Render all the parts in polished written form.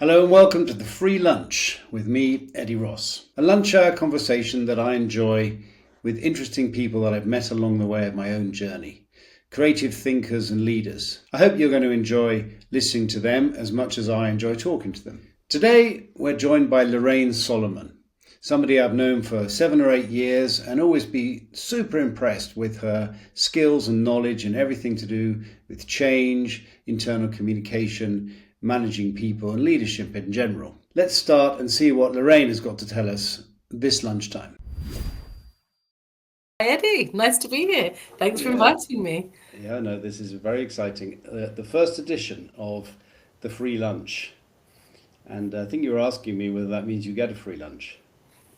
Hello and welcome to the Free Lunch with me, Eddie Ross. A lunch hour conversation that I enjoy with interesting people that I've met along the way of my own journey. Creative thinkers and leaders. I hope you're going to enjoy listening to them as much as I enjoy talking to them. Today we're joined by Larraine Solomon, somebody I've known for 7 or 8 years and always be super impressed with her skills and knowledge and everything to do with change, internal communication, managing people and leadership in general. Let's start and see what Larraine has got to tell us this lunchtime. Hi Eddie, nice to be here. Thanks for inviting me. Yeah, no, this is very exciting. The first edition of the free lunch. And I think you were asking me whether that means you get a free lunch.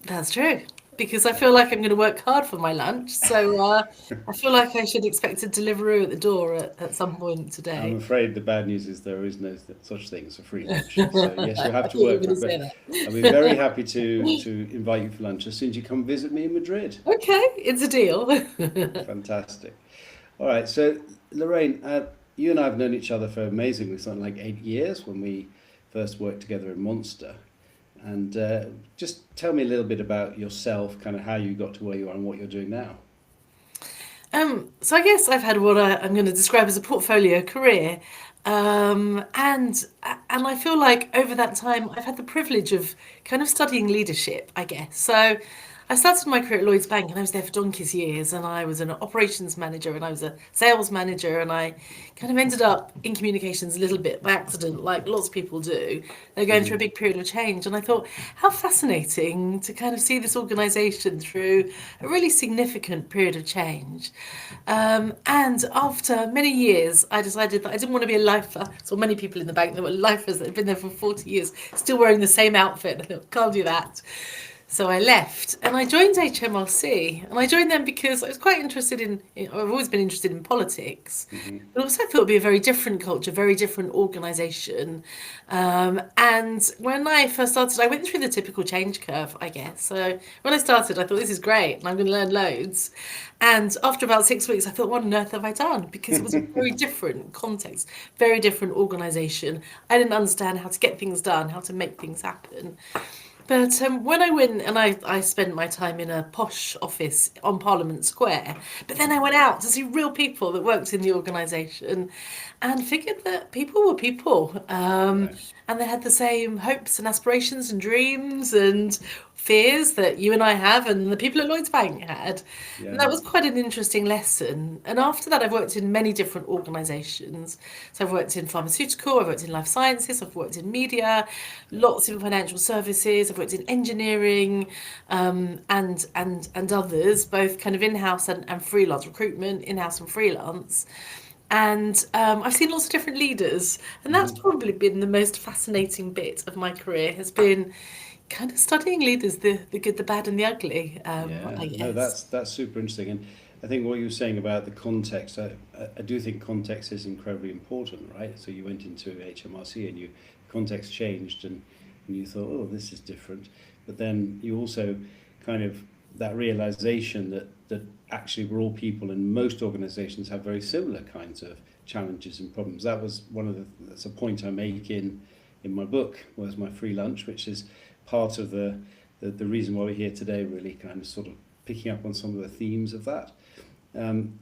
That's true, because I feel like I'm going to work hard for my lunch. So I feel like I should expect a Deliveroo at the door at some point I'm today. afraid the bad news is there is no such thing as a free lunch. So yes, you'll I have thought to you were work for going to it. say But I'll be very happy to that. invite you for lunch as soon as you come visit me in Madrid. Okay, it's a deal. Fantastic. All right, so Lorraine, you and I have known each other for amazingly something like 8 years when we first worked together in Monster. And just tell me a little bit about yourself, kind of how you got to where you are and what you're doing now. So I guess I've had what I'm going to describe as a portfolio career, and I feel like over that time I've had the privilege of kind of studying leadership, I guess. So I started my career at Lloyds Bank, and I was there for donkey's years, and I was an operations manager, and I was a sales manager, and I kind of ended up in communications a little bit by accident, like lots of people do. They're going through a Hmm. big period of change, and I thought, how fascinating to kind of see this organisation through a really significant period of change. And after many years, I decided that I didn't want to be a lifer. So many people in the bank that were lifers that had been there for 40 years, still wearing the same outfit. I thought, can't do that. So I left and I joined HMRC. And I joined them because I was quite interested I've always been interested in politics. Hmm. But also I thought it'd be a very different culture, very different organisation. And when I first started, I went through the typical change curve, I guess. So when I started, I thought this is great and I'm going to learn loads. And after about 6 weeks, I thought, what on earth have I done? Because it was a very different context, very different organisation. I didn't understand how to get things done, how to make things happen. But when I went and I spent my time in a posh office on Parliament Square, but then I went out to see real people that worked in the organisation and figured that people were people. Yeah, And they had the same hopes and aspirations and dreams and fears that you and I have and the people at Lloyds Bank had. And yeah. that was quite an interesting lesson. And after that, I've worked in many different organisations. So I've worked in pharmaceutical, I've worked in life sciences, I've worked in media, lots in financial services, I've worked in engineering, and others, both kind of in-house and freelance recruitment, in-house and freelance. And I've seen lots of different leaders, and that's Hmm. probably been the most fascinating bit of my career. Has been kind of studying leaders, the good, the bad, and the ugly. Yeah, I no, guess. that's super interesting. And I think what you were saying about the context, I do think context is incredibly important, right? So you went into HMRC and you context changed and you thought, oh, this is different. But then you also kind of that realization that actually we're all people and most organizations have very similar kinds of challenges and problems. That was that's a point I make in my book, was my free lunch, which is part of the reason why we're here today, really kind of sort of picking up on some of the themes of that.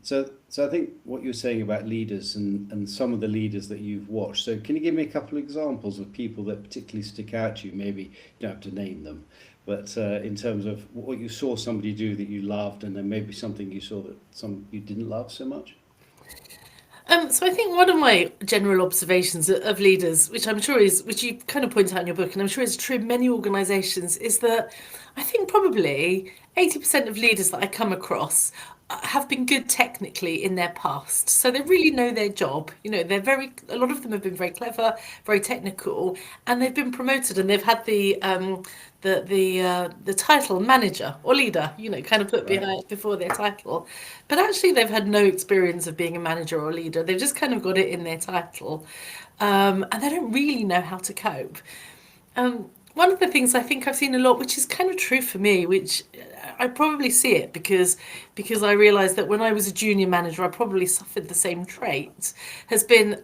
So I think what you're saying about leaders and some of the leaders that you've watched. So can you give me a couple of examples of people that particularly stick out to you? Maybe you don't have to name them, but in terms of what you saw somebody do that you loved, and then maybe something you saw that some you didn't love so much. So I think one of my general observations of leaders, which you kind of point out in your book, and I'm sure is true in many organisations, is that I think probably 80% of leaders that I come across have been good technically in their past. So they really know their job. A lot of them have been very clever, very technical, and they've been promoted and they've had the title manager or leader, kind of put Right. behind before their title. But actually, they've had no experience of being a manager or a leader. They've just kind of got it in their title, and they don't really know how to cope. One of the things I think I've seen a lot, which is kind of true for me, which I probably see it because I realised that when I was a junior manager, I probably suffered the same trait, has been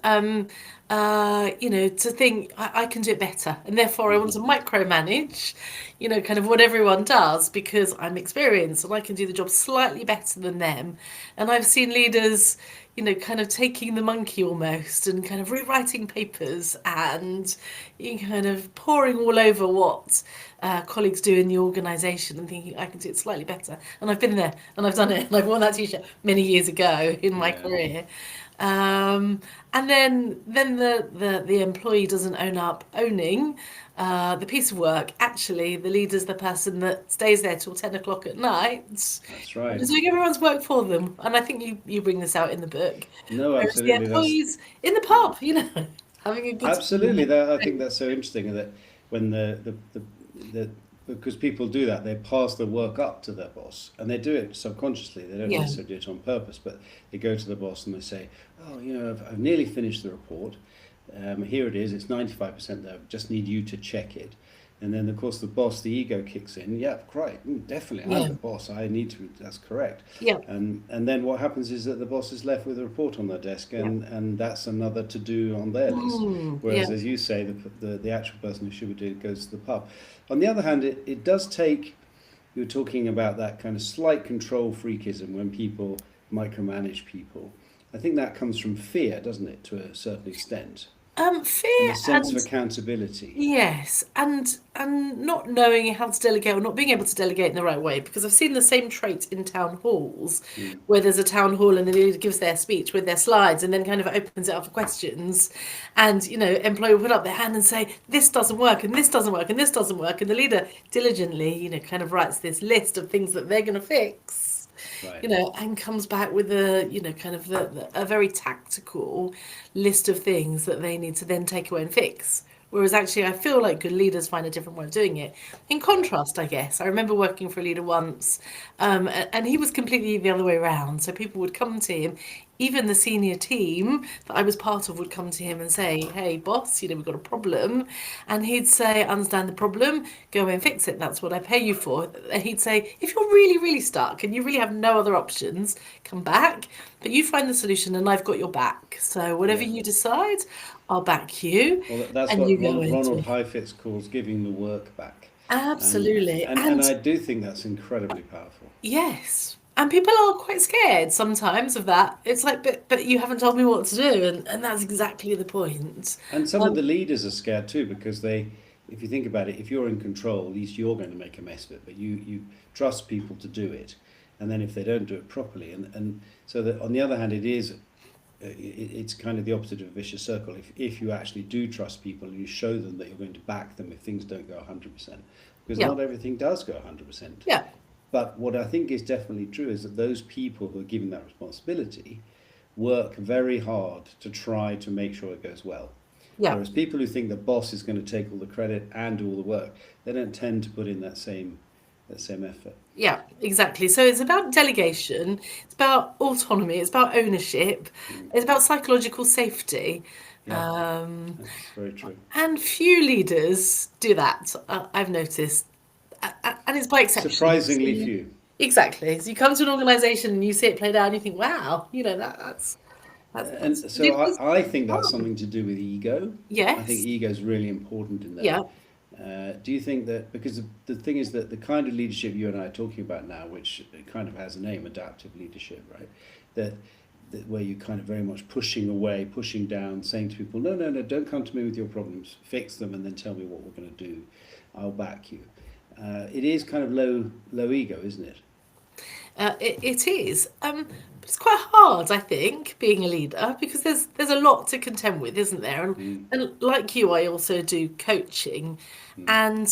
to think I can do it better, and therefore I want to micromanage, kind of what everyone does because I'm experienced and I can do the job slightly better than them. And I've seen leaders, kind of taking the monkey almost and kind of rewriting papers and kind of pouring all over what colleagues do in the organisation and thinking I can do it slightly better. And I've been there and I've done it and I've worn that t-shirt many years ago in my Yeah. career. Um, and then the employee doesn't own up owning the piece of work. Actually, the leader's the person that stays there till 10 o'clock at night, That's right. doing everyone's work for them. And I think you bring this out in the book. No, Whereas the absolutely. employees in the pub, having a good Absolutely, time. that I think that's so interesting that when the because people do that, they pass the work up to their boss, and they do it subconsciously. They don't Yeah, necessarily do it on purpose, but they go to the boss and they say, "Oh, I've nearly finished the report. Here it is. It's 95% there. Just need you to check it." And then, of course, the boss, the ego kicks in. Yeah, right, definitely. I'm yeah, the boss. I need to. That's correct. yeah, And then what happens is that the boss is left with a report on their desk, yeah. and that's another to do on their list. Yeah. Whereas, as you say, the actual person who should be doing it goes to the pub. On the other hand, it does take. You were talking about that kind of slight control freakism when people micromanage people. I think that comes from fear, doesn't it, to a certain extent, and Fear a sense of and accountability. yes, and not knowing how to delegate or not being able to delegate in the right way, because I've seen the same trait in town halls Mm. where there's a town hall and the leader gives their speech with their slides and then kind of opens it up for questions, and employee will put up their hand and say this doesn't work and this doesn't work and this doesn't work, and the leader diligently kind of writes this list of things that they're going to fix, Right. and comes back with kind of a very tactical list of things that they need to then take away and fix. Whereas actually, I feel like good leaders find a different way of doing it. In Yeah. contrast, I guess, I remember working for a leader once, and he was completely the other way around. So people would come to him, even the senior team that I was part of would come to him and say, "Hey, boss, we've got a problem," and he'd say, "I understand the problem. Go and fix it. That's what I pay you for." And he'd say, "If you're really, really stuck and you really have no other options, come back. But you find the solution, and I've got your back. So whatever Yeah. you decide, I'll back you, Well, that's and you what go into Ronald it." Heifetz calls giving the work back, and Absolutely. and I do think that's incredibly powerful. Yes. And people are quite scared sometimes of that. It's like, but you haven't told me what to do, and that's exactly the point. And some of Um, the leaders are scared too because if you think about it, if you're in control, at least you're going to make a mess of it. But you trust people to do it, and then if they don't do it properly, and so that on the other hand, it's kind of the opposite of a vicious circle. If you actually do trust people and you show them that you're going to back them if things don't go 100%, because yeah, not everything does go 100%. yeah, But what I think is definitely true is that those people who are given that responsibility work very hard to try to make sure it goes well. yeah. Whereas people who think the boss is going to take all the credit and do all the work, they don't tend to put in that same effort. Yeah, exactly. So it's about delegation, it's about autonomy, it's about ownership, Mm. it's about psychological safety. Yeah, Um, that's very true. and few leaders do that, I've noticed. And it's by exception. So Surprisingly few. exactly. So you come to an organisation and you see it played out and you think, wow, that's And so ridiculous. I think that's Fun. something to do with ego. I think Yes. ego is really important in there. Yeah. Do you think that, because the thing is that the kind of leadership you and I are talking about now, which kind of has a name, adaptive leadership, right? That where you're kind of very much pushing away, pushing down, saying to people, no, no, no, don't come to me with your problems, fix them and then tell me what we're going to do. I'll back you. It is kind of low ego, isn't it? It is. But it's quite hard, I think, being a leader because there's a lot to contend with, isn't there? Mm, And like you, I also do coaching, mm, and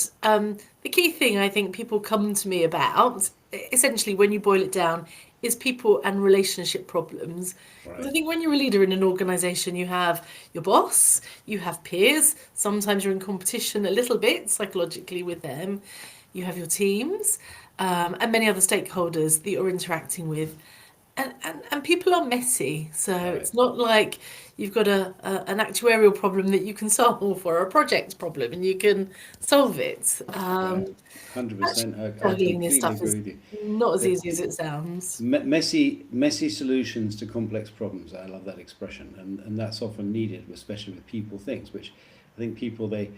the key thing I think people come to me about, essentially, when you boil it down, is people and relationship problems. Because I right. think when you're a leader in an organisation, you have your boss, you have peers. Sometimes you're in competition a little bit psychologically with them. You have your teams, and many other stakeholders that you're interacting with. And people are messy, so Right. it's not like you've got an actuarial problem that you can solve or a project problem and you can solve it. Right. Actually 100%. I juggling this completely stuff agree is with you. not as The, easy as it sounds. messy solutions to complex problems. I love that expression, and that's often needed, especially with people things, which I think people they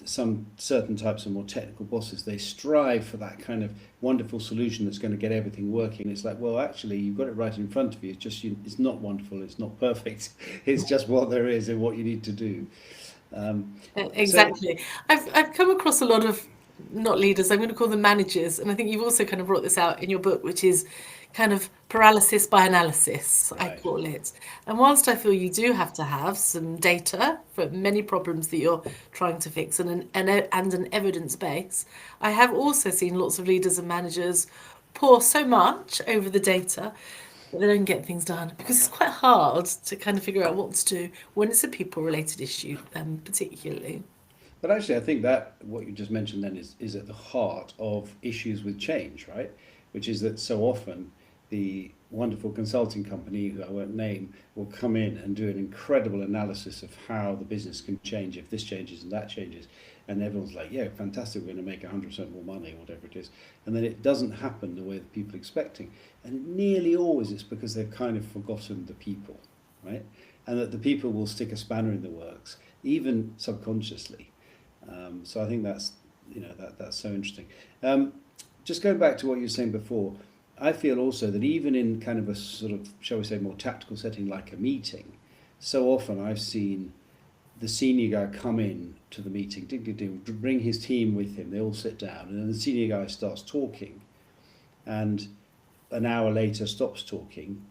some certain types of more technical bosses they strive for that kind of wonderful solution that's going to get everything working. It's like, well, actually, you've got it right in front of you. It's just it's not wonderful. It's not perfect. It's just what there is and what you need to do. So Exactly. I've come across a lot of not leaders, I'm going to call them managers, and I think you've also kind of brought this out in your book, which is kind of paralysis by analysis, I right. call it. And whilst I feel you do have to have some data for many problems that you're trying to fix and an evidence base, I have also seen lots of leaders and managers pour so much over the data but they don't get things done because it's quite hard to kind of figure out what to do when it's a people related issue, particularly. But actually, I think that what you just mentioned then is at the heart of issues with change, right? Which is that so often the wonderful consulting company, who I won't name, will come in and do an incredible analysis of how the business can change if this changes and that changes. And everyone's like, yeah, fantastic, we're going to make 100% more money, whatever it is. And then it doesn't happen the way that people are expecting. And nearly always it's because they've kind of forgotten the people, right? And that the people will stick a spanner in the works, even subconsciously. So I think that's that's so interesting. Just going back to what you were saying before, I feel also that even in kind of a sort of, shall we say, more tactical setting like a meeting, so often I've seen the senior guy come in to the meeting, ding, ding, ding, bring his team with him. They all sit down, and then the senior guy starts talking, and an hour later stops talking.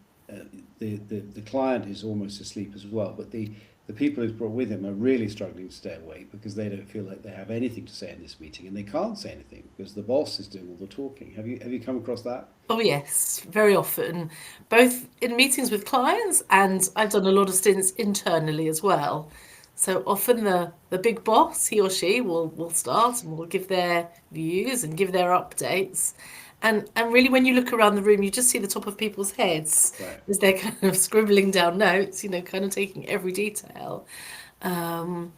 The client is almost asleep as well, but the people he's brought with him are really struggling to stay awake because they don't feel like they have anything to say in this meeting, and they can't say anything because the boss is doing all the talking. Have you come across that? Oh, yes, very often, both in meetings with clients, and I've done a lot of stints internally as well. So often the big boss, he or she, will start and will give their views and give their updates. And really, when you look around the room, you just see the top of people's heads Right. as they're kind of scribbling down notes, kind of taking every detail. Um,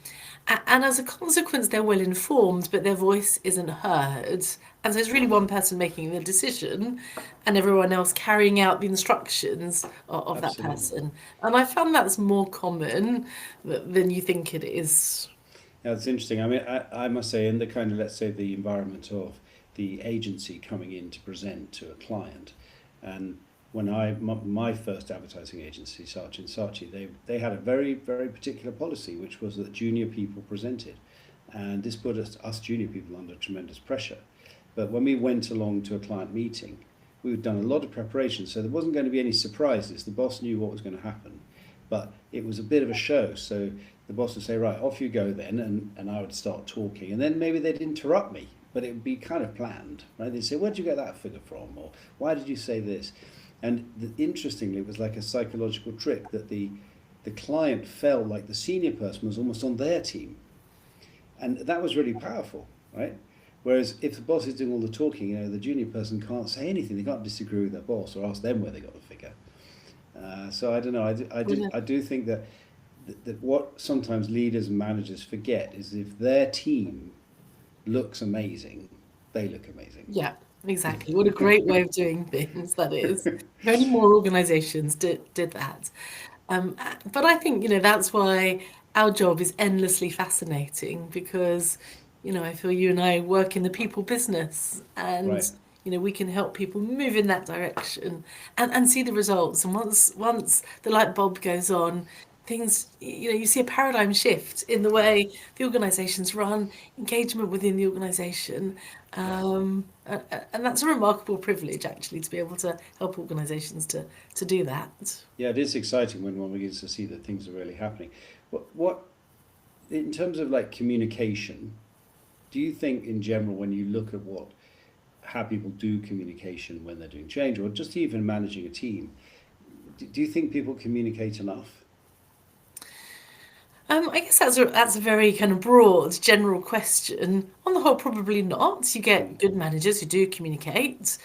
and as a consequence, they're well informed, but their voice isn't heard. And so it's really one person making the decision and everyone else carrying out the instructions of that Absolutely. person. And I found that's more common than you think it is. Yeah, it's interesting. I mean, I must say, in the kind of, let's say, the environment of the agency coming in to present to a client, and when my first advertising agency, Saatchi and Saatchi, they had a very, very particular policy, which was that junior people presented. And this put us junior people under tremendous pressure. But when we went along to a client meeting, we had done a lot of preparation, so there wasn't going to be any surprises. The boss knew what was going to happen, but it was a bit of a show. So the boss would say, right, off you go then, and I would start talking, and then maybe they'd interrupt me, but it would be kind of planned, right? They'd say, where did you get that figure from, or why did you say this? And interestingly, it was like a psychological trick that the client felt like the senior person was almost on their team, and that was really powerful, right? Whereas if the boss is doing all the talking, the junior person can't say anything. They can't disagree with their boss or ask them where they got the figure. So I don't know. I do think that what sometimes leaders and managers forget is if their team looks amazing, they look amazing. Yeah, exactly. What a great way of doing things that is. If only more organizations did that. But I think, that's why our job is endlessly fascinating because, I feel you and I work in the people business and, Right. we can help people move in that direction and see the results. And once the light bulb goes on, things, you see a paradigm shift in the Yeah. way the organizations run, engagement within the organization. Yeah. And that's a remarkable privilege, actually, to be able to help organizations to do that. Yeah, it is exciting when one begins to see that things are really happening. What in terms of like communication, do you think in general when you look at how people do communication when they're doing change or just even managing a team, do you think people communicate enough? I guess that's a very kind of broad, general question. On the whole, probably not. You Mm. get good managers who do communicate,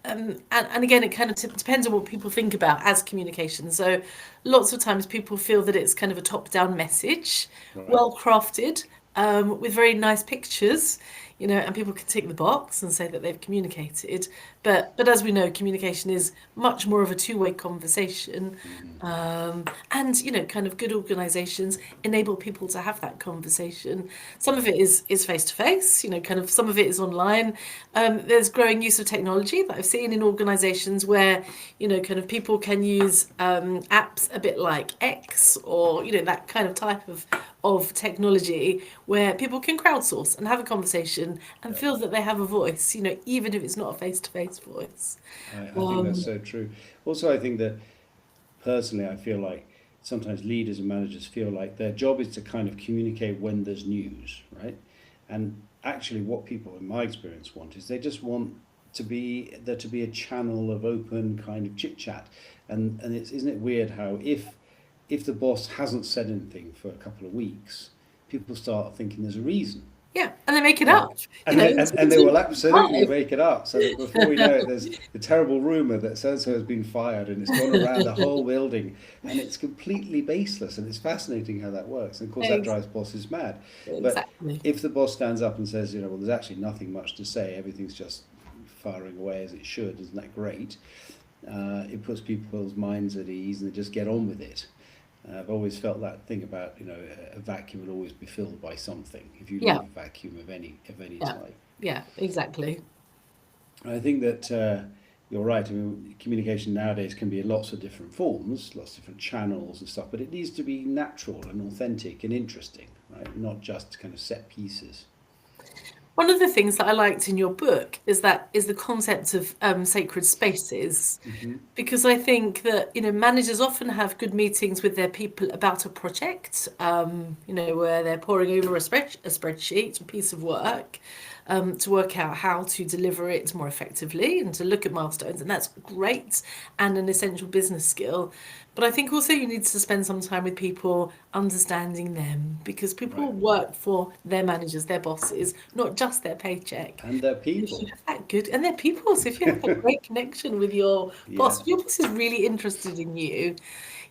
and again, it kind of depends on what people think about as communication. So, lots of times people feel that it's kind of a top-down message, Right. well crafted, with very nice pictures, and people can tick the box and say that they've communicated. But as we know, communication is much more of a two-way conversation, Mm-hmm. and kind of good organisations enable people to have that conversation. Some of it is face to face, kind of some of it is online. There's growing use of technology that I've seen in organisations where, kind of people can use apps a bit like X, or that kind of type of technology where people can crowdsource and have a conversation and Yeah. feel that they have a voice, even if it's not a face to face voice. I think that's Um, so true. Also, I think that personally, I feel like sometimes leaders and managers feel like their job is to kind of communicate when there's news, right? And actually, what people, in my experience, want is they just want to be a channel of open kind of chit chat. And isn't it weird how if the boss hasn't said anything for a couple of weeks, people start thinking there's a reason. yeah, and they make it Yeah. up. And they, It's and they will absolutely 2025. make it up. So that before we know it, there's the terrible rumor that so and so has been fired, and it's gone around the whole building, and it's completely baseless. And it's fascinating how that works. And of course, that Ex- drives bosses mad. But Exactly. if the boss stands up and says, well, there's actually nothing much to say, everything's just firing away as it should, isn't that great? It puts people's minds at ease, and they just get on with it. I've always felt that thing about a vacuum will always be filled by something if you Yeah, leave a vacuum of any yeah, type. yeah, exactly. I think that you're right. I mean, communication nowadays can be in lots of different forms, lots of different channels and stuff, but it needs to be natural and authentic and interesting, right? Not just kind of set pieces. One of the things that I liked in your book is the concept of sacred spaces, Hmm. because I think that managers often have good meetings with their people about a project, where they're poring over a spreadsheet, a piece of work, to work out how to deliver it more effectively and to look at milestones, and that's great and an essential business skill. But I think also you need to spend some time with people, understanding them, because people Right. work for their managers, their bosses, not just their paycheck. And they're If you people. have that good, and they're people, so if you have that great connection with your Yeah. boss, if your boss is really interested in you,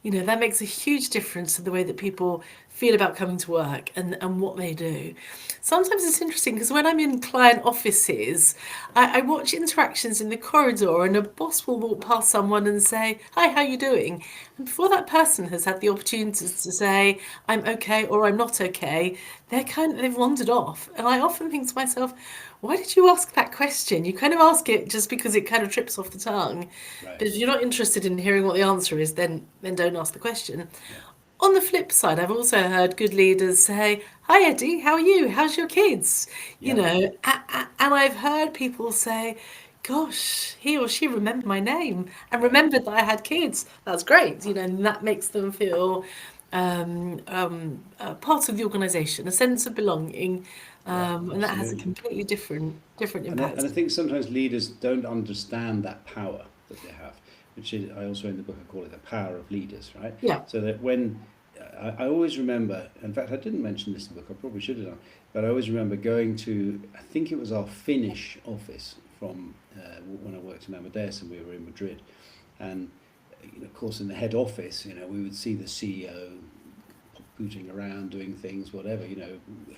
that makes a huge difference to the way that people feel about coming to work and what they do. Sometimes it's interesting because when I'm in client offices, I watch interactions in the corridor, and a boss will walk past someone and say, "Hi, how you doing?" And before that person has had the opportunity to say, "I'm okay" or "I'm not okay," they've wandered off. And I often think to myself, why did you ask that question? You kind of ask it just because it kind of trips off the tongue. Right. But if you're not interested in hearing what the answer is, then don't ask the question. Yeah. On the flip side, I've also heard good leaders say, "Hi Eddie, how are you? How's your kids?" Yeah. And I've heard people say, "Gosh, he or she remembered my name and Right. remembered that I had kids. That's great." And that makes them feel part of the organisation, a sense of belonging, Yeah. and that has a Absolutely. completely different And I impact. think sometimes leaders don't understand that power that they have, which is, I also in the book I call it the power of leaders, right? Yeah, So that when I always remember, in fact, I didn't mention this in the book, I probably should have done, but I always remember going to, I think it was our Finnish office from when I worked in Amadeus and we were in Madrid. And, of course, in the head office, we would see the CEO booting around, doing things, whatever,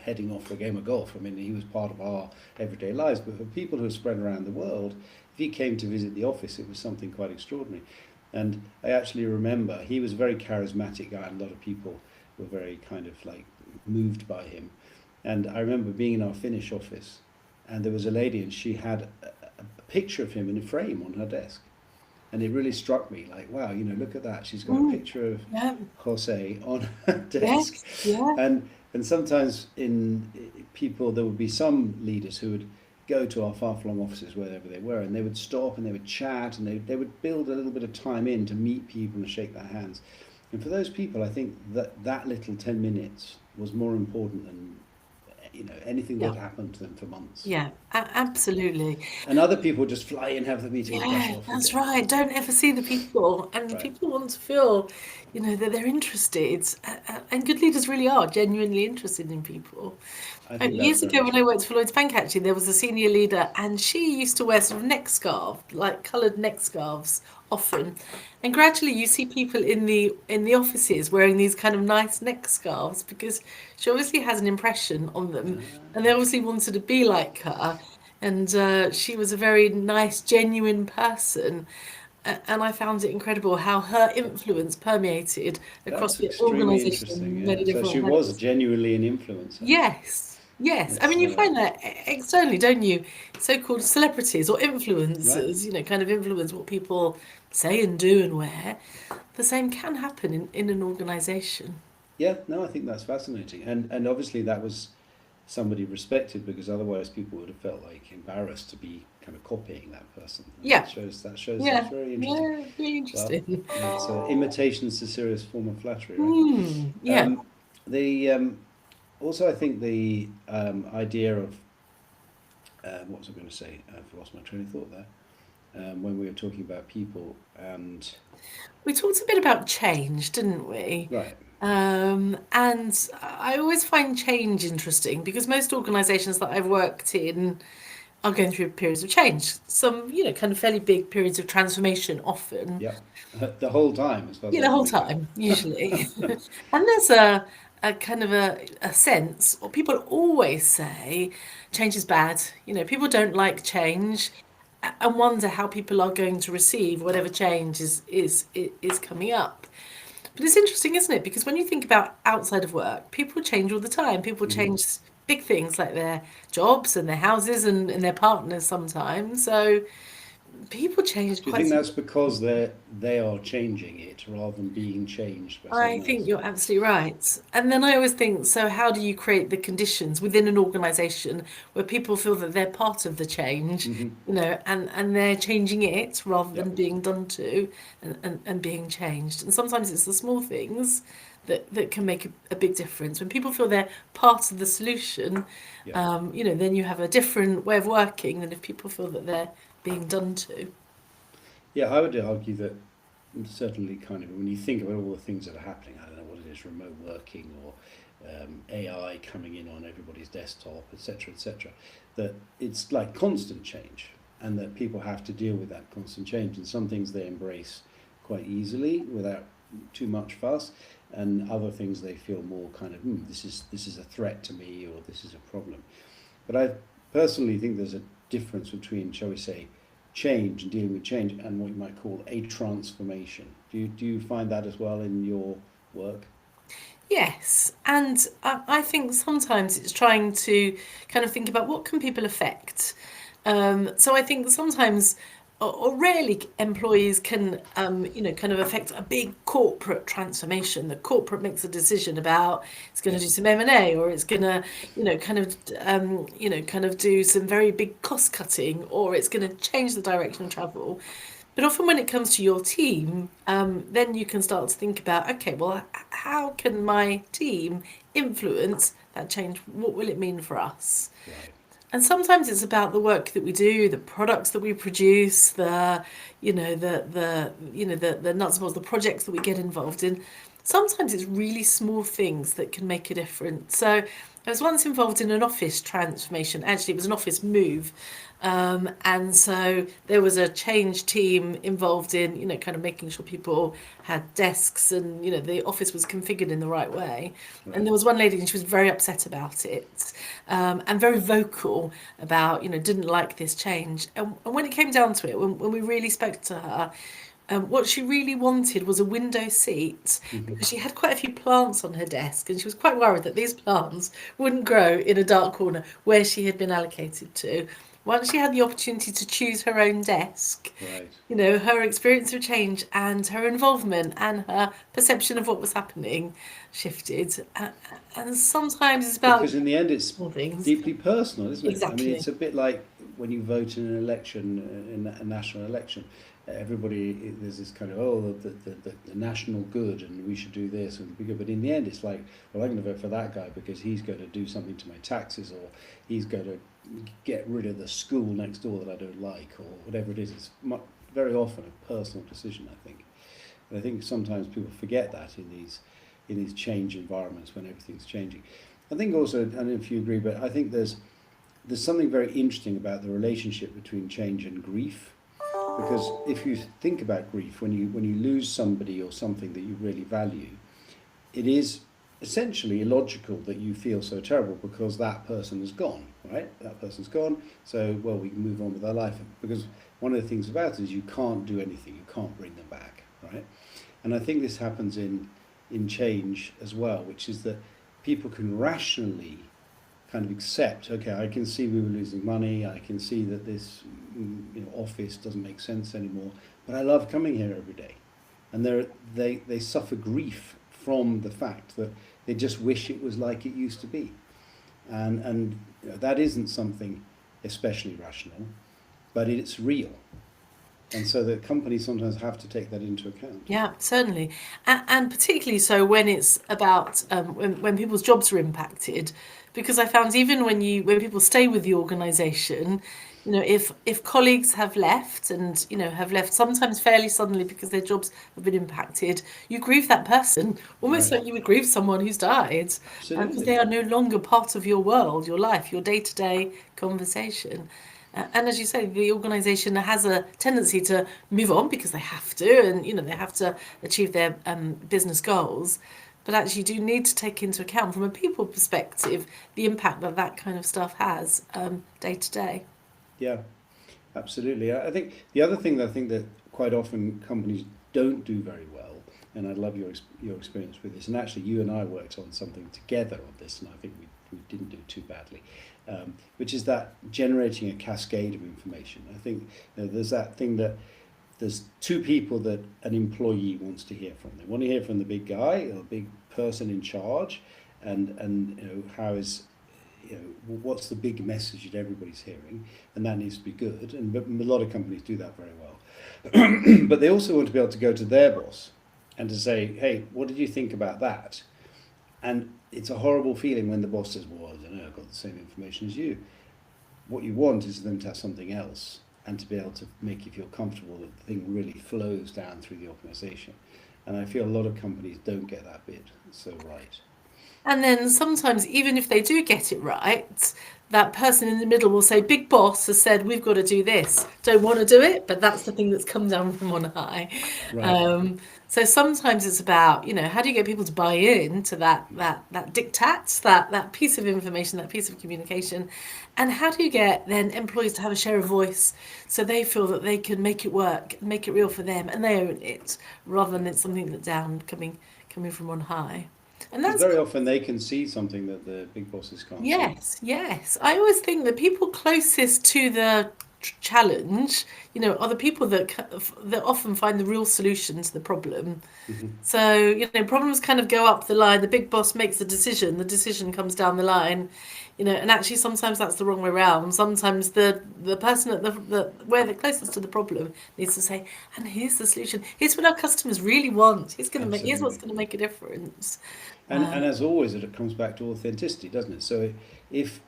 heading off for a game of golf. I mean, he was part of our everyday lives. But for people who are spread around the world, if he came to visit the office, it was something quite extraordinary. And I actually remember he was a very charismatic guy, and a lot of people were very kind of like moved by him. And I remember being in our Finnish office, and there was a lady, and she had a picture of him in a frame on her desk. And it really struck me like, wow, look at that. She's got a mm, picture of yeah, Jose on her desk. yes, yeah, And sometimes in people, there would be some leaders who would go to our far-flung offices wherever they were, and they would stop and they would chat, and they would build a little bit of time in to meet people and shake their hands. And for those people, I think that little 10 minutes was more important than anything Yeah. that happened to them for months. Yeah. Absolutely. And other people just fly in, have the meeting, and dash Yeah, off that's again. right. Don't ever see the people, and Right. people want to feel, that they're interested. And good leaders really are genuinely interested in people. I think that's Years very ago, when I true. worked for Lloyds Bank, actually, there was a senior leader, and she used to wear sort of neck scarf, like coloured neck scarves, often. And gradually, you see people in the offices wearing these kind of nice neck scarves because she obviously has an impression on them, and they obviously wanted to be like her. And she was a very nice, genuine person. And I found it incredible how her influence permeated across That's the extremely organisation interesting. in Yeah. many So she different was ways. genuinely an influencer. Yes, yes. I It's mean, you find that externally, don't you? So-called celebrities or right. influencers, kind of influence what people say and do and wear. The same can happen in an organisation. Yeah. No, I think that's fascinating. And obviously that was somebody respected, because otherwise people would have felt like embarrassed to be kind of copying that person. And Yeah, that shows that's yeah, very interesting. yeah. Really Well, interesting. it's imitation's a serious form of flattery, right? Yeah. Um, the Also, I think the idea of what was I going to say? I've lost my train of thought there. When we were talking about people and We talked a bit about change, didn't we? right, And I always find change interesting because most organisations that I've worked in are going through periods of change. Some, kind of fairly big periods of transformation often. yeah, the whole time, as far as Yeah, I the can whole be told. time, usually. And there's a kind of a sense, or people always say, change is bad. People don't like change and wonder how people are going to receive whatever change is coming up. But it's interesting, isn't it? Because when you think about outside of work, people change all the time. People Hmm. change big things like their jobs and their houses and their partners sometimes. So people change Do you quite think that's significantly. because they are changing it rather than being changed by I someone think else? you're absolutely right. And then I always think, so how do you create the conditions within an organisation where people feel that they're part of the change, Hmm. and they're changing it rather Yeah, than being done to and being changed. And sometimes it's the small things that can make a big difference. When people feel they're part of the solution, yeah, then you have a different way of working than if people feel that they're being done to. yeah. I would argue that certainly, kind of, when you think about all the things that are happening, I don't know what it is, remote working or AI coming in on everybody's desktop, etc., etc., that it's like constant change, and that people have to deal with that constant change. And some things they embrace quite easily without too much fuss, and other things they feel more kind of, this is a threat to me, or this is a problem. But I personally think there's a difference between, shall we say, change and dealing with change and what you might call a transformation. Do you find that as well in your work? Yes, and I think sometimes it's trying to kind of think about what can people affect. So I think sometimes, or rarely, employees can, kind of affect a big corporate transformation. The corporate makes a decision about it's going Yeah. to do some M&A, or it's going to, kind of do some very big cost cutting, or it's going to change the direction of travel. But often when it comes to your team, then you can start to think about, okay, well, how can my team influence that change? What will it mean for us? Right. And sometimes it's about the work that we do, the products that we produce, the nuts and bolts, the projects that we get involved in. Sometimes it's really small things that can make a difference. So I was once involved in an office transformation. Actually, it was an office move. And so there was a change team involved in, kind of making sure people had desks and, the office was configured in the right way. And Right. there was one lady and she was very upset about it, and very vocal about, didn't like this change. And when it came down to it, when we really spoke to her, what she really wanted was a window seat Hmm. because she had quite a few plants on her desk and she was quite worried that these plants wouldn't grow in a dark corner where she had been allocated to. Once she had the opportunity to choose her own desk, Right. her experience of change and her involvement and her perception of what was happening shifted. And sometimes it's about Because in the end, it's small things. deeply personal, isn't it? I mean, Exactly. it's a bit like when you vote in an election, in a national election, everybody, there's this kind of, oh, the national good and we should do this and be good. But in the end, it's like, well, I'm going to vote for that guy because he's going to do something to my taxes, or he's going to get rid of the school next door that I don't like, or whatever it is. It's very often a personal decision, I think. And I think sometimes people forget that in these change environments when everything's changing. I think also, I don't know if you agree, but I think there's something very interesting about the relationship between change and grief. Because if you think about grief, when you lose somebody or something that you really value, it is essentially illogical that you feel so terrible because that person is gone, right? That person's gone, so, well, we can move on with our life. Because one of the things about it is you can't do anything, you can't bring them back, right? And I think this happens in change as well, which is that people can rationally kind of accept, okay, I can see we were losing money, I can see that this office doesn't make sense anymore, but I love coming here every day. And they suffer grief from the fact that they just wish it was like it used to be. And that isn't something especially rational, but it's real. And so the companies sometimes have to take that into account. Yeah, certainly, and particularly so when it's about when people's jobs are impacted, because I found even when people stay with the organisation, if colleagues have left and have left sometimes fairly suddenly because their jobs have been impacted, you grieve that person almost Right. like you would grieve someone who's died, because they Absolutely. are no longer part of your world, your life, your day-to-day conversation. And as you say, the organisation has a tendency to move on because they have to, and they have to achieve their business goals. But actually, you do need to take into account, from a people perspective, the impact that kind of stuff has day to day. Yeah, absolutely. I think the other thing that I think that quite often companies don't do very well, and I'd love your experience with this, and actually you and I worked on something together on this, and I think we didn't do too badly, which is that generating a cascade of information. I think there's that thing that there's two people that an employee wants to hear from. They want to hear from the big guy or big person in charge, and how is what's the big message that everybody's hearing, and that needs to be good. And but a lot of companies do that very well. But they also want to be able to go to their boss and to say, hey, what did you think about that? And it's a horrible feeling when the boss says, well, I don't know, I've got the same information as you. What you want is them to have something else and to be able to make you feel comfortable that the thing really flows down through the organisation. And I feel a lot of companies don't get that bit so right. And then sometimes, even if they do get it right, that person in the middle will say, Big Boss has said we've got to do this. Don't want to do it, but that's the thing that's come down from on high. Right. So sometimes it's about, how do you get people to buy in to that diktat, that piece of information, that piece of communication, and how do you get then employees to have a share of voice so they feel that they can make it work, make it real for them, and they own it, rather than it's something that's down coming from on high. And Because that's very often they can see something that the big bosses can't see. Yes, yes. I always think the people closest to the challenge, are the people that often find the real solution to the problem. Hmm. So, problems kind of go up the line. The big boss makes the decision comes down the line, and actually sometimes that's the wrong way around. Sometimes the person at where they're closest to the problem needs to say, and here's the solution. Here's what our customers really want. Here's what's Absolutely. going to make a difference. And as always, it comes back to authenticity, doesn't it? So if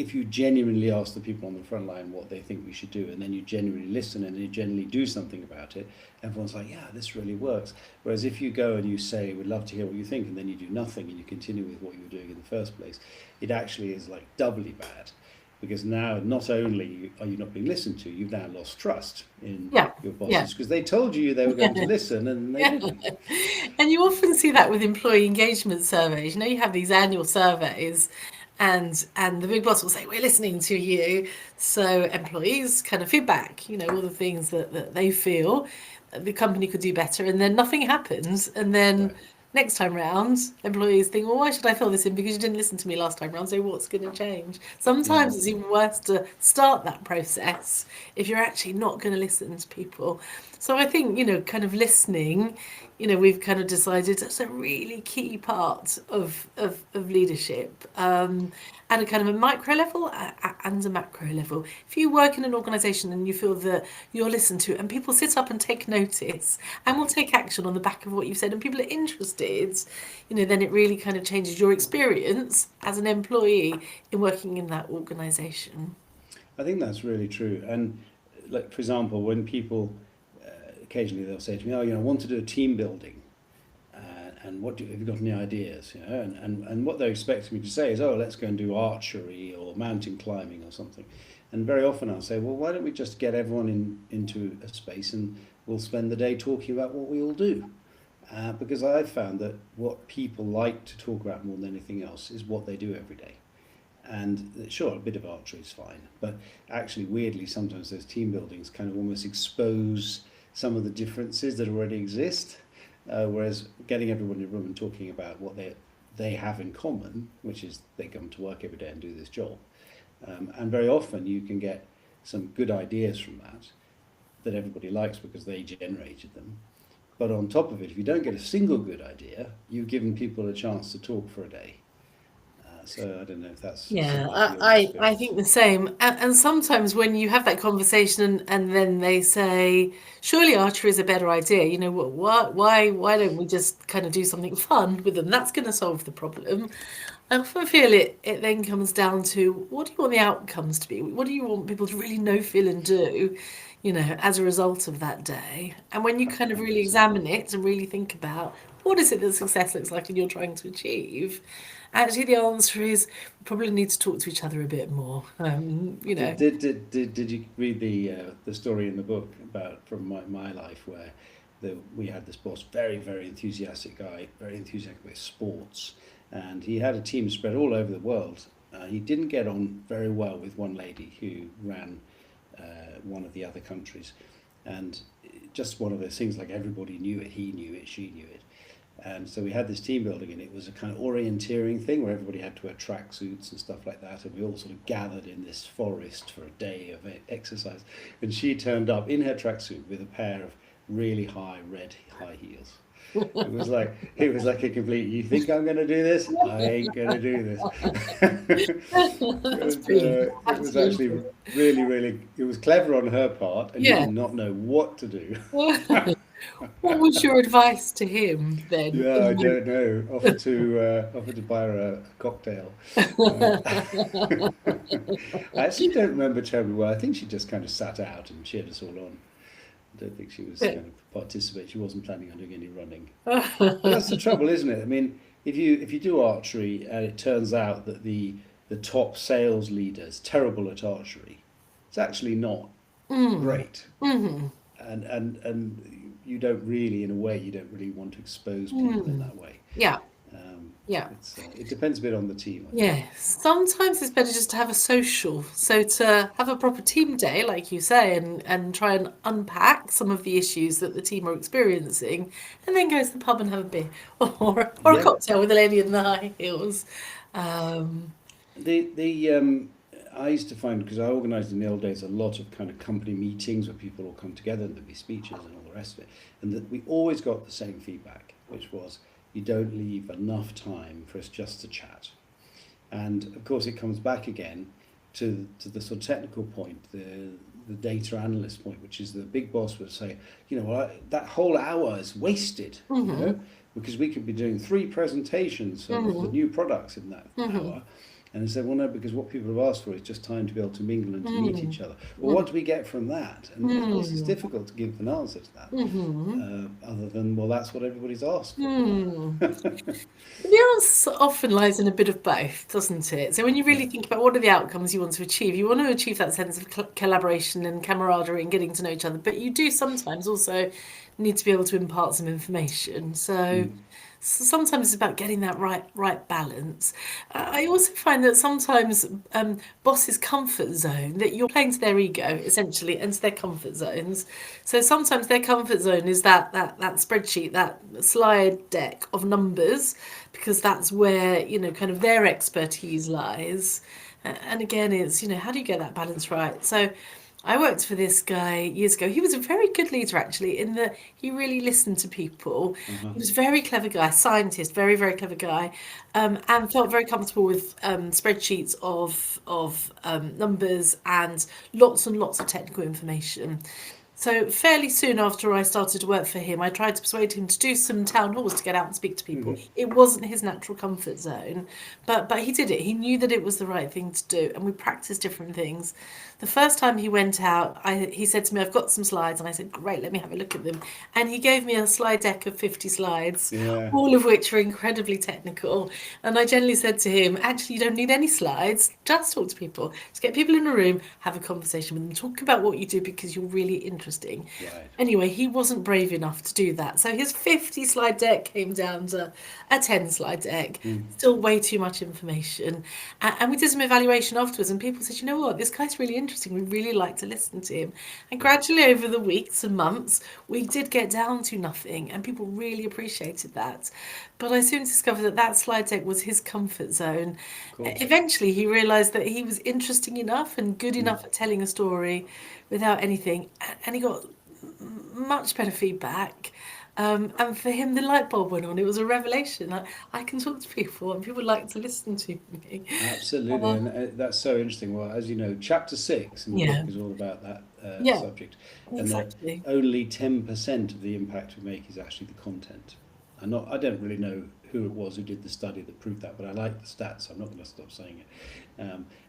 if you genuinely ask the people on the front line what they think we should do, and then you genuinely listen and you genuinely do something about it, everyone's like, yeah, this really works. Whereas if you go and you say, we'd love to hear what you think, and then you do nothing and you continue with what you were doing in the first place, it actually is like doubly bad. Because now not only are you not being listened to, you've now lost trust in Yeah, your yeah. bosses because they told you they were going to listen and they Yeah. didn't. And you often see that with employee engagement surveys. You have these annual surveys, and the big boss will say, "We're listening to you." So employees kind of feedback, all the things that they feel the company could do better, and then nothing happens. And then Right. next time round, employees think, "Well, why should I fill this in? Because you didn't listen to me last time round. So what's going to change?" Yeah. Sometimes it's even worse to start that process if you're actually not going to listen to people. So I think, kind of listening, we've kind of decided that's a really key part of leadership. At a kind of a micro level, and a macro level. If you work in an organisation and you feel that you're listened to and people sit up and take notice and will take action on the back of what you've said and people are interested, then it really kind of changes your experience as an employee in working in that organisation. I think that's really true. And like, for example, when people occasionally they'll say to me, "Oh, I want to do a team building, and have you got any ideas?" And what they're expecting me to say is, "Oh, let's go and do archery or mountain climbing or something." And very often I'll say, "Well, why don't we just get everyone into a space and we'll spend the day talking about what we all do." Because I've found that what people like to talk about more than anything else is what they do every day. And sure, a bit of archery is fine, but actually, weirdly, sometimes those team buildings kind of almost expose some of the differences that already exist. Whereas getting everyone in a room and talking about what they have in common, which is they come to work every day and do this job, and very often you can get some good ideas from that everybody likes because they generated them. But on top of it, if you don't get a single good idea, you've given people a chance to talk for a day. So I don't know if that's Yeah, similar to your I experience. think the same. And sometimes when you have that conversation and then they say, surely archery is a better idea, why don't we just kind of do something fun with them? That's going to solve the problem. I often feel it then comes down to what do you want the outcomes to be? What do you want people to really know, feel, and do, as a result of that day? And when you kind of really 100%. examine it and really think about what is it that success looks like and you're trying to achieve, actually the answer is we probably need to talk to each other a bit more. Did you read the story in the book about from my life where we had this boss, very, very enthusiastic guy, very enthusiastic with sports, and he had a team spread all over the world. He didn't get on very well with one lady who ran one of the other countries, and just one of those things, like everybody knew it, he knew it, she knew it. And so we had this team building, and it was a kind of orienteering thing where everybody had to wear tracksuits and stuff like that, and we all sort of gathered in this forest for a day of exercise. And she turned up in her tracksuit with a pair of really red high heels. It was like a complete. You think I'm going to do this? I ain't going to do this. That's brilliant. It was actually really, really. It was clever on her part, and he Yeah. did not know what to do. What was your advice to him then? Yeah, I don't know. Offered to buy her a cocktail. I actually don't remember terribly well. I think she just kind of sat out and cheered us all on. I don't think she was kind of participate. She wasn't planning on doing any running. But that's the trouble, isn't it? I mean, if you do archery and it turns out that the top sales leader is terrible at archery, it's actually not great. And you don't really, in a way, you don't really want to expose people in that way. Yeah, Um, yeah. it depends a bit on the team, I think. Yes, sometimes it's better just to have a social. So to have a proper team day, like you say, and try and unpack some of the issues that the team are experiencing, and then go to the pub and have a beer or a Yeah. cocktail with the lady in the high heels. Um, The I used to find, because I organised in the old days a lot of kind of company meetings where people all come together and there'd be speeches and all the rest of it, and that we always got the same feedback, which was you don't leave enough time for us just to chat. And of course, it comes back again to the sort of technical point, the data analyst point, which is the big boss would say, that whole hour is wasted, because we could be doing 3 presentations of the new products in that hour. And they said, well, no, because what people have asked for is just time to be able to mingle and to meet each other. Well, what do we get from that? And of course, it's difficult to give an answer to that, other than, well, that's what everybody's asked for. The answer often lies in a bit of both, doesn't it? So when you really Yeah. think about what are the outcomes you want to achieve, you want to achieve that sense of collaboration and camaraderie and getting to know each other, but you do sometimes also need to be able to impart some information. So Mm. sometimes it's about getting that right balance. I also find that sometimes bosses' comfort zone, that you're playing to their ego essentially and to their comfort zones. So sometimes their comfort zone is that spreadsheet, that slide deck of numbers, because that's where kind of their expertise lies. And again, it's how do you get that balance right? So I worked for this guy years ago. He was a very good leader, actually, in that he really listened to people. Uh-huh. He was a very clever guy, scientist, very, very clever guy, and felt very comfortable with spreadsheets of numbers and lots of technical information. So fairly soon after I started to work for him, I tried to persuade him to do some town halls to get out and speak to people. Hmm. It wasn't his natural comfort zone, but he did it. He knew that it was the right thing to do, and we practiced different things. The first time he went out, he said to me, "I've got some slides," and I said, "Great, let me have a look at them." And he gave me a slide deck of 50 slides, Yeah. all of which were incredibly technical. And I generally said to him, "Actually, you don't need any slides. Just talk to people. Just get people in a room, have a conversation with them, talk about what you do because you're really interesting." Right. Anyway, he wasn't brave enough to do that. So his 50 slide deck came down to a 10 slide deck. Mm. Still way too much information. And we did some evaluation afterwards, and people said, "You know what? This guy's really interesting. We really like to listen to him." And gradually, over the weeks and months, we did get down to nothing, and people really appreciated that. But I soon discovered that that slide deck was his comfort zone. Of course. Eventually, he realised that he was interesting enough and good Mm. enough at telling a story without anything, and he got much better feedback. And for him, the light bulb went on. It was a revelation. I can talk to people, and people like to listen to me. Absolutely, Uh, and that's so interesting. Well, as you know, chapter 6 in the book yeah, is all about that yeah, subject, and that exactly. only 10% of the impact we make is actually the content. I don't really know who it was who did the study that proved that, but I like the stats, so I'm not going to stop saying it.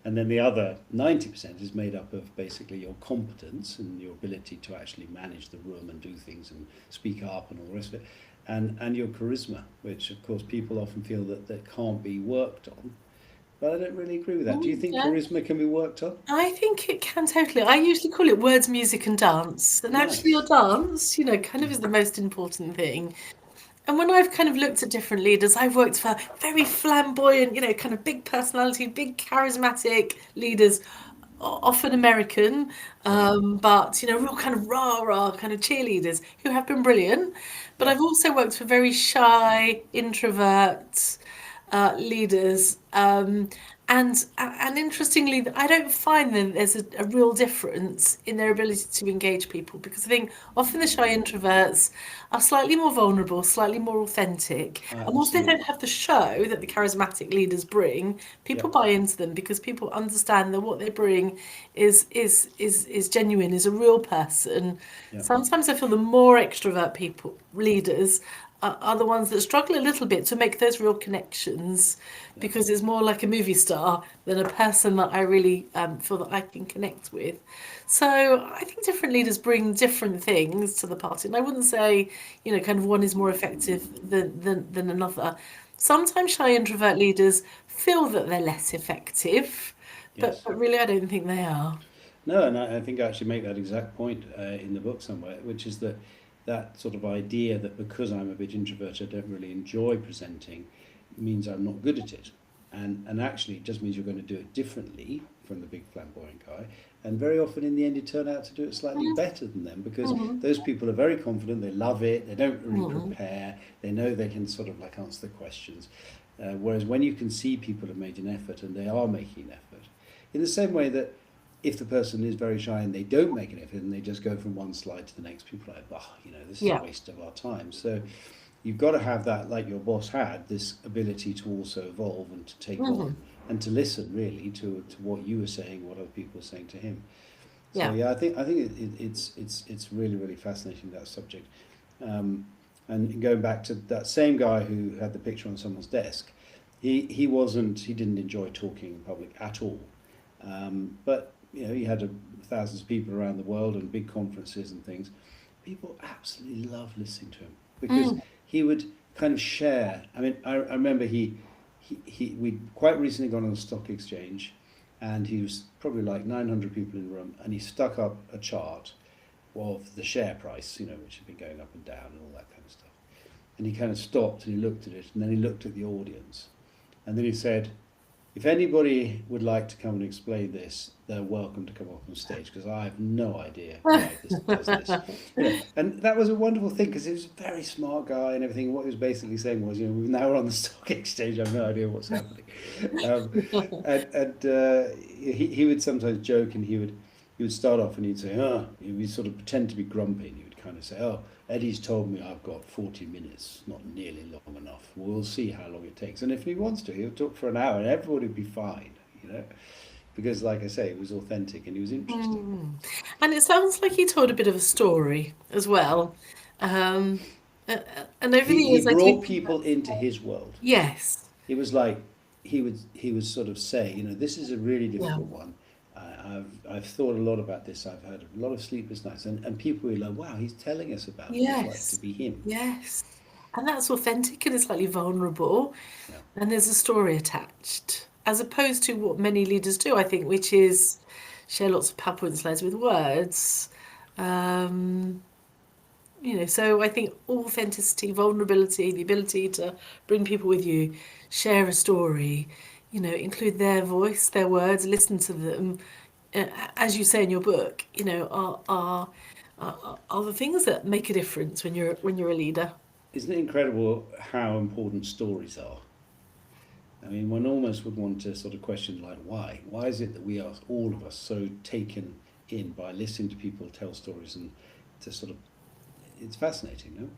And then the other 90% is made up of basically your competence and your ability to actually manage the room and do things and speak up and all the rest of it, and your charisma, which of course people often feel that can't be worked on. But I don't really agree with that. Do you think Yeah, charisma can be worked on? I think it can totally. I usually call it words, music, and dance. And actually, your Nice. dance, kind of is the most important thing. And when I've kind of looked at different leaders, I've worked for very flamboyant, kind of big personality, big charismatic leaders, often American, Yeah. but real kind of rah rah kind of cheerleaders who have been brilliant. But Yeah. I've also worked for very shy, introvert leaders, and interestingly, I don't find that there's a real difference in their ability to engage people because I think often the shy introverts are slightly more vulnerable, slightly more authentic, and whilst they don't Absolutely. have the show that the charismatic leaders bring, Yeah. people buy into them because people understand that what they bring is genuine, is a real person. Yeah. Sometimes I feel the more extrovert people, leaders, are the ones that struggle a little bit to make those real connections Yeah. because it's more like a movie star than a person that I really feel that I can connect with. So I think different leaders bring different things to the party, and I wouldn't say, kind of one is more effective than another. Sometimes shy introvert leaders feel that they're less effective, but, Yes. but really I don't think they are. No, and I think I actually make that exact point in the book somewhere, which is that sort of idea that because I'm a bit introverted, I don't really enjoy presenting, means I'm not good at it. And actually, it just means you're going to do it differently from the big flamboyant guy. And very often, in the end, you turn out to do it slightly better than them because Mhm. those people are very confident, they love it, they don't really Mhm. prepare, they know they can sort of like answer the questions. Whereas when you can see people have made an effort and they are making an effort, in the same way that if the person is very shy and they don't make an effort and they just go from one slide to the next, people are like, oh, this is a Yeah. waste of our time. So you've got to have that, like your boss had, this ability to also evolve and to take Mhm. on and to listen really to what you were saying, what other people were saying to him. So Yeah. yeah, I think it's really really fascinating, that subject. Um, and going back to that same guy who had the picture on someone's desk, he didn't enjoy talking in public at all. But he had thousands of people around the world and big conferences and things. People absolutely loved listening to him because Mm. he would kind of share. I mean, I remember we'd quite recently gone on a stock exchange, and he was probably like 900 people in the room, and he stuck up a chart of the share price, which had been going up and down and all that kind of stuff. And he kind of stopped and he looked at it, and then he looked at the audience, and then he said, if anybody would like to come and explain this, they're welcome to come up on stage because I have no idea why this does this. And that was a wonderful thing because he was a very smart guy and everything. What he was basically saying was, now we're on the stock exchange, I have no idea what's happening. Um, and he would sometimes joke, and he would he would start off and he'd say, oh, he would sort of pretend to be grumpy, and he would kind of say, oh, Eddie's told me I've got 40 minutes, not nearly long enough. We'll see how long it takes. And if he wants to, he'll talk for an hour and everybody would be fine, you know, because like I say, it was authentic and he was interesting. Mm. And it sounds like he told a bit of a story as well. Um, and over the He years, I brought do. people into his world. Yes. It was like he would sort of say, you know, this is a really Yeah. difficult one. I've thought a lot about this. I've had a lot of sleepless nights, and people were like, wow, he's telling us about what it's like to Yes. be him. Yes. And that's authentic and it's slightly vulnerable. Yeah. And there's a story attached, as opposed to what many leaders do, I think, which is share lots of PowerPoint slides with words. Um, so I think authenticity, vulnerability, the ability to bring people with you, share a story, include their voice, their words, listen to them, uh, as you say in your book, are the things that make a difference when you're a leader. Isn't it incredible how important stories are? I mean, one almost would want to sort of question, like, why? Why is it that we are, all of us, so taken in by listening to people tell stories and to sort of, it's fascinating, no?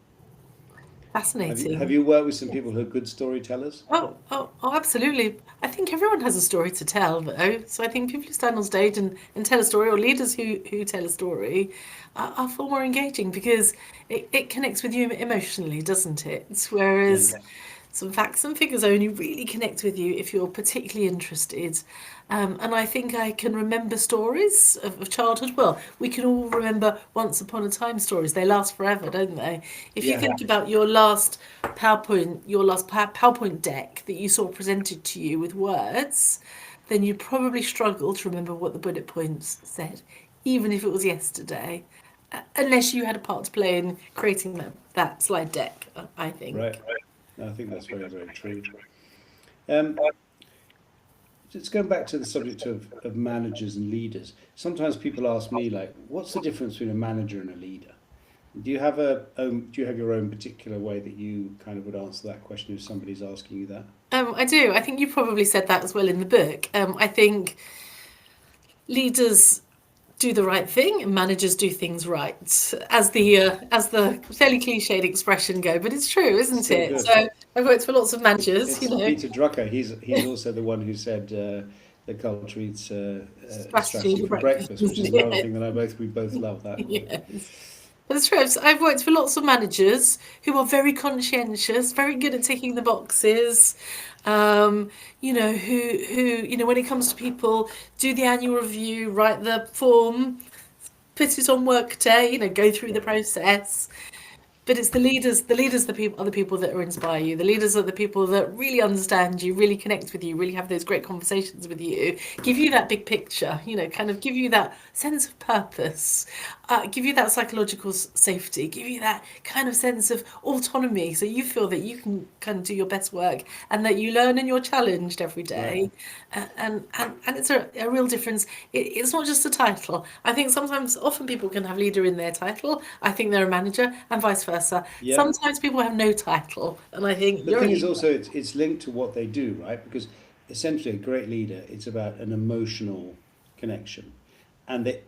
Have Fascinating. you worked with some people who are good storytellers? Oh, absolutely. I think everyone has a story to tell, though. So I think people who stand on stage and tell a story, or leaders who tell a story, are far more engaging because it connects with you emotionally, doesn't it? Yeah. Whereas some facts and figures only really connect with you if you're particularly interested. And I think I can remember stories of childhood. Well, we can all remember once upon a time stories. They last forever, don't they? If you Yeah. think about your last PowerPoint deck that you saw presented to you with words, then you'd probably struggle to remember what the bullet points said, even if it was yesterday, unless you had a part to play in creating that slide deck, I Right. think. I think that's very, very true. Um, just going back to the subject of managers and leaders, sometimes people ask me, like, what's the difference between a manager and a leader? Do you have your own particular way that you kind of would answer that question if somebody's asking you that? I do. I think you probably said that as well in the book. I think leaders do the right thing and managers do things right, as the fairly cliched expression go. But it's true, isn't Still it? good. So I've worked for lots of managers. It's Peter Drucker. He's also the one who said the culture eats Strategy strategy for for breakfast, breakfast, which isn't is another it? thing that we both love that. Yes. But it's true. I've worked for lots of managers who are very conscientious, very good at ticking the boxes. Who when it comes to people, do the annual review, write the form, put it on work day, go through Yeah. the process. But it's the leaders. The leaders, the people, are the people that inspire you. The leaders are the people that really understand you, really connect with you, really have those great conversations with you, give you that big picture. Kind of give you that sense of purpose, give you that psychological safety, give you that kind of sense of autonomy, so you feel that you can kind of do your best work and that you learn and you're challenged every Right. day. And it's a real difference. It's not just a title. I think often people can have leader in their title. I think they're a manager, and vice versa. Yeah. Sometimes people have no title, and I think The you're a thing is leader. also it's linked to what they do, right? Because essentially a great leader, it's about an emotional connection. And the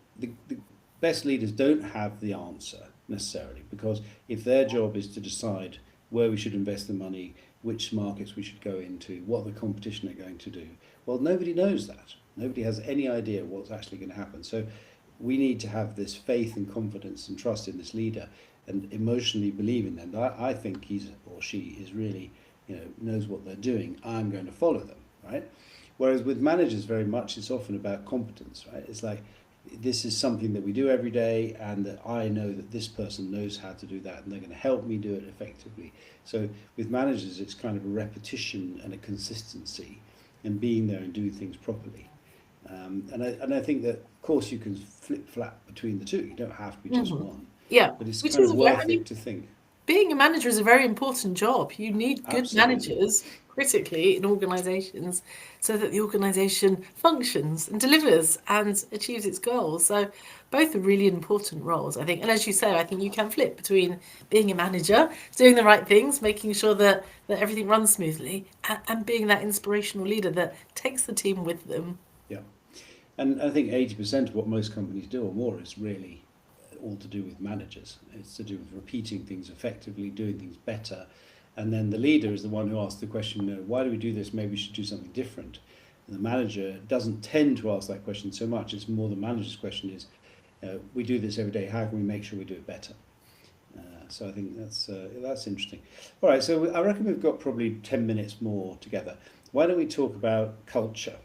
best leaders don't have the answer necessarily, because if their job is to decide where we should invest the money, which markets we should go into, what the competition are going to do, well, nobody knows that. Nobody has any idea what's actually going to happen. So we need to have this faith and confidence and trust in this leader and emotionally believe in them. I think he's or she is really, knows what they're doing. I'm going to follow them, right? Whereas with managers, very much it's often about competence, right? It's like this is something that we do every day, and that I know that this person knows how to do that, and they're going to help me do it effectively. So with managers, it's kind of a repetition and a consistency, and being there and doing things properly. And I think that, of course, you can flip flap between the two. You don't have to be just Mhm. one, Yeah, but it's which kind is of a very. I worth mean, it to think. being a manager is a very important job. You need good Absolutely. managers critically in organisations so that the organisation functions and delivers and achieves its goals. So both are really important roles, I think. And as you say, I think you can flip between being a manager, doing the right things, making sure that everything runs smoothly, and being that inspirational leader that takes the team with them. Yeah. And I think 80% of what most companies do or more is really all to do with managers. It's to do with repeating things effectively, doing things better. And then the leader is the one who asks the question, why do we do this? Maybe we should do something different. And the manager doesn't tend to ask that question so much. It's more the manager's question is, we do this every day. How can we make sure we do it better? So I think that's interesting. All right, so I reckon we've got probably 10 minutes more together. Why don't we talk about culture,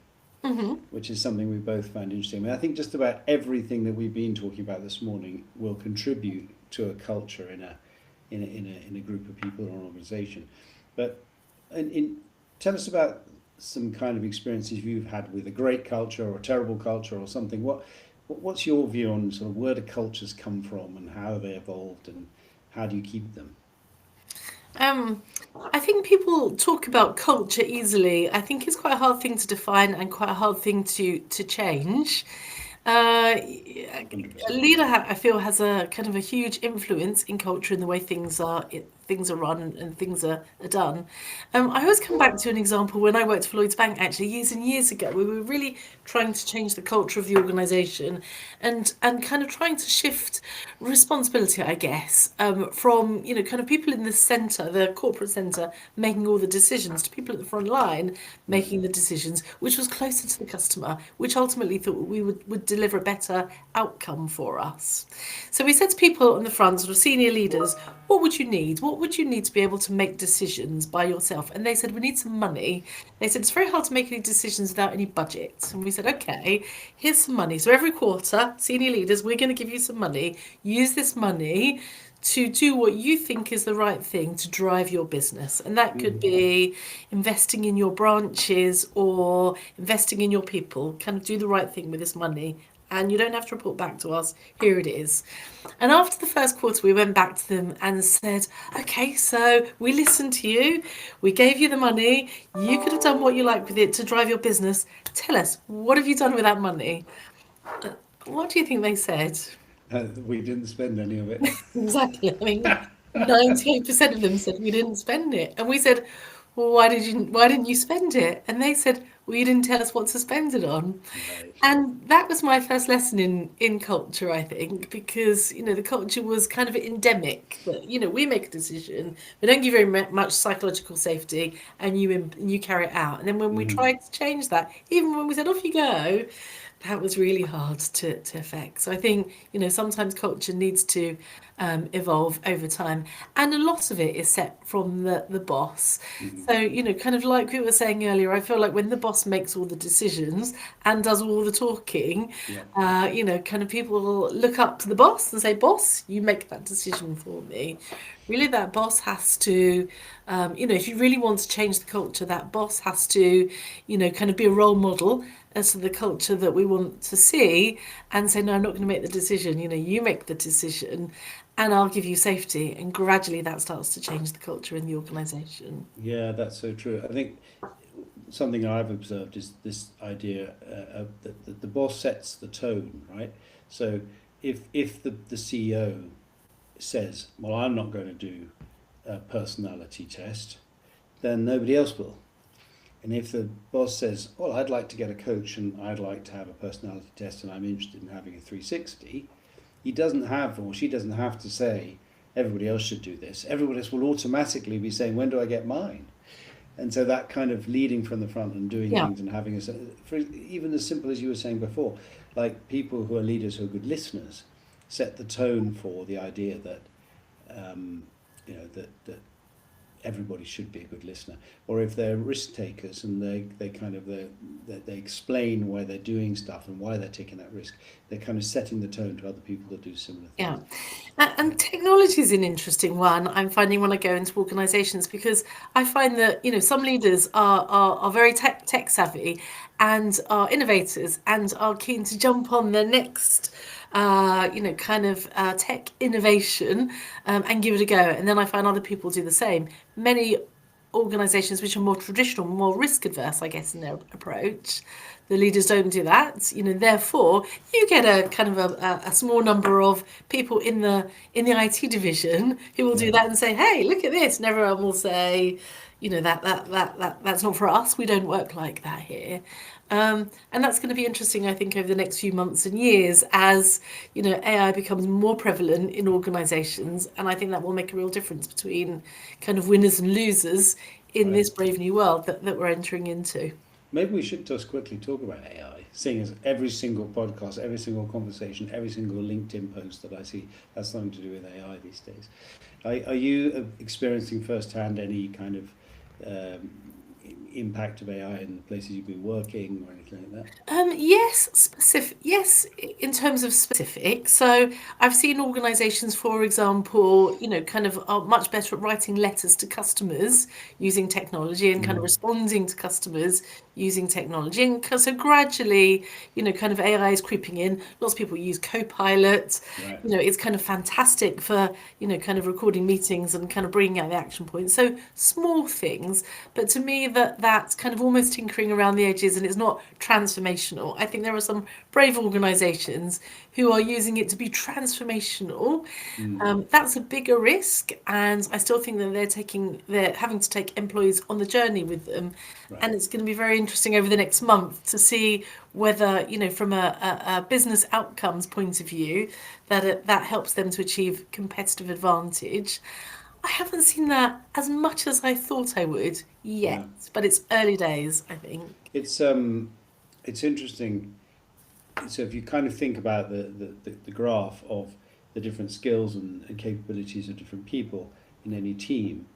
Hmm. which is something we both found interesting. I mean, I think just about everything that we've been talking about this morning will contribute to a culture in a group of people or an organisation. But tell us about some kind of experiences you've had with a great culture or a terrible culture or something. What's your view on sort of where do cultures come from and how they evolved and how do you keep them? Um, I think people talk about culture easily. I think it's quite a hard thing to define and quite a hard thing to change. A 100%. leader, I feel, has a kind of a huge influence in culture and the way things are run and things are done. I always come back to an example when I worked for Lloyds Bank, actually years and years ago. We were really trying to change the culture of the organisation, and kind of trying to shift responsibility, I guess, from kind of people in the centre, the corporate centre, making all the decisions, to people at the front line making the decisions, which was closer to the customer, which ultimately thought we would deliver a better outcome for us. So we said to people on the front, sort of senior leaders, what would you need? What would you need to be able to make decisions by yourself? And they said, we need some money. They said, it's very hard to make any decisions without any budget. And we said, okay, here's some money. So every quarter, senior leaders, we're going to give you some money. Use this money to do what you think is the right thing to drive your business. And that could be investing in your branches or investing in your people. Kind of do the right thing with this money. And you don't have to report back to us. Here it is. And after the first quarter, we went back to them and said, okay, so we listened to you. We gave you the money. You could have done what you like with it to drive your business. Tell us, what have you done with that money? What do you think they said? We didn't spend any of it. Exactly. I mean, 98% of them said we didn't spend it. And we said, well, why didn't you spend it? And they said, well, you didn't tell us what to spend it on. Right. And that was my first lesson in culture, I think, because, the culture was kind of endemic. That, we make a decision, we don't give you very much psychological safety, and you carry it out. And then when we Mm-hmm. tried to change that, even when we said, off you go, that was really hard to affect. So I think, sometimes culture needs to evolve over time. And a lot of it is set from the boss. Mm-hmm. So, kind of like we were saying earlier, I feel like when the boss makes all the decisions and does all the talking, Yeah. kind of people will look up to the boss and say, boss, you make that decision for me. Really, that boss has to, if you really want to change the culture, that boss has to, kind of be a role model as to the culture that we want to see and say, no, I'm not going to make the decision. You make the decision and I'll give you safety. And gradually that starts to change the culture in the organisation. Yeah, that's so true. I think something I've observed is this idea that the boss sets the tone, right? So if the CEO says, "Well, I'm not going to do a personality test," then nobody else will. And if the boss says, "Well, I'd like to get a coach and I'd like to have a personality test and I'm interested in having a 360," he doesn't have or she doesn't have to say, "Everybody else should do this." Everybody else will automatically be saying, "When do I get mine?" And so that kind of leading from the front and doing Yeah. things and having for even as simple as you were saying before, like people who are leaders who are good listeners set the tone for the idea that that everybody should be a good listener. Or if they're risk takers and they kind of they explain why they're doing stuff and why they're taking that risk, they're kind of setting the tone to other people that do similar Yeah. things. And technology is an interesting one, I'm finding when I go into organisations, because I find that, some leaders are very tech savvy and are innovators and are keen to jump on the next, kind of tech innovation and give it a go. And then I find other people do the same. Many organisations which are more traditional, more risk adverse, I guess, in their approach. The leaders don't do that, Therefore, you get a kind of a small number of people in the IT division who will do Yeah. that and say, "Hey, look at this," and everyone will say, "That's not for us. We don't work like that here." And that's going to be interesting, I think, over the next few months and years as, AI becomes more prevalent in organizations. And I think that will make a real difference between kind of winners and losers in Right. this brave new world that we're entering into. Maybe we should just quickly talk about AI, seeing as every single podcast, every single conversation, every single LinkedIn post that I see has something to do with AI these days. Are you experiencing firsthand any kind of um, impact of AI in the places you've been working or anything like that? Yes, specific. Yes, in terms of specific. So I've seen organisations, for example, kind of are much better at writing letters to customers using technology and kind of Mm. responding to customers using technology. And so gradually, kind of AI is creeping in. Lots of people use Copilot. Right. It's kind of fantastic for, kind of recording meetings and kind of bringing out the action points. So small things, but to me that's kind of almost tinkering around the edges and it's not transformational. I think there are some brave organisations who are using it to be transformational. Mm. That's a bigger risk, and I still think that they're having to take employees on the journey with them, Right. and it's going to be very interesting over the next month to see whether, from a business outcomes point of view, that helps them to achieve competitive advantage. I haven't seen that as much as I thought I would yet, Yeah. but it's early days, I think. It's it's interesting. So if you kind of think about the graph of the different skills and capabilities of different people in any team,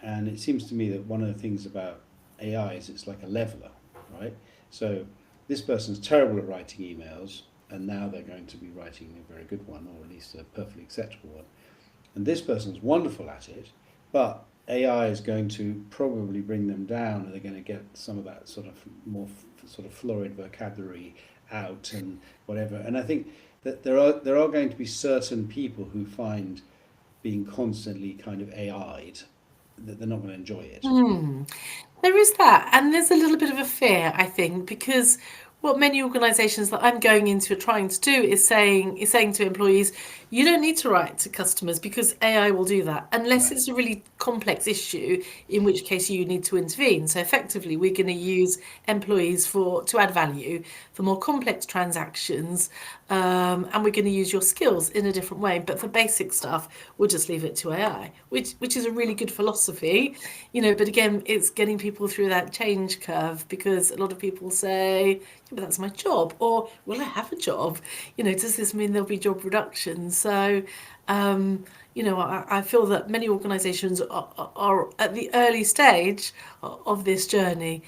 and it seems to me that one of the things about AI is it's like a leveler, right? So this person's terrible at writing emails, and now they're going to be writing a very good one, or at least a perfectly acceptable one. And this person's wonderful at it, but AI is going to probably bring them down, and they're going to get some of that sort of more sort of florid vocabulary out and whatever. And I think that there are going to be certain people who find being constantly kind of AI'd that they're not going to enjoy it. Hmm. There is that, and there's a little bit of a fear, I think, because what many organisations that I'm going into are trying to do is saying to employees, you don't need to write to customers because AI will do that, unless Right. it's a really complex issue, in which case you need to intervene. So effectively, we're going to use employees for to add value for more complex transactions, and we're going to use your skills in a different way. But for basic stuff, we'll just leave it to AI, which is a really good philosophy, But again, it's getting people through that change curve because a lot of people say, yeah, but that's my job, or will I have a job? Does this mean there'll be job reduction? So, I feel that many organisations are at the early stage of this journey,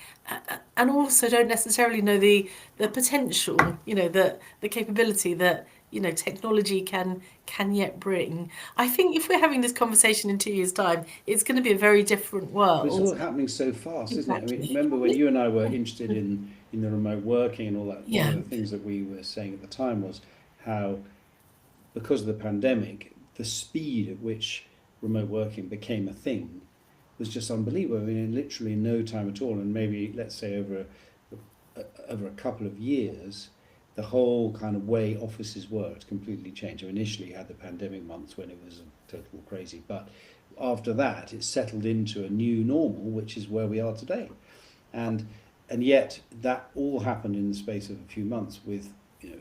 and also don't necessarily know the potential, the capability that technology can yet bring. I think if we're having this conversation in 2 years' time, it's going to be a very different But it's world. all happening so fast, isn't it? I mean, Exactly. remember when you and I were interested in the remote working and all that, one Yeah. of the things that we were saying at the time was how, because of the pandemic, the speed at which remote working became a thing was just unbelievable. I mean, in literally no time at all, and maybe, let's say, over a couple of years, the whole kind of way offices worked completely changed. So initially, you had the pandemic months when it was total crazy, but after that, it settled into a new normal, which is where we are today. And and yet that all happened in the space of a few months, with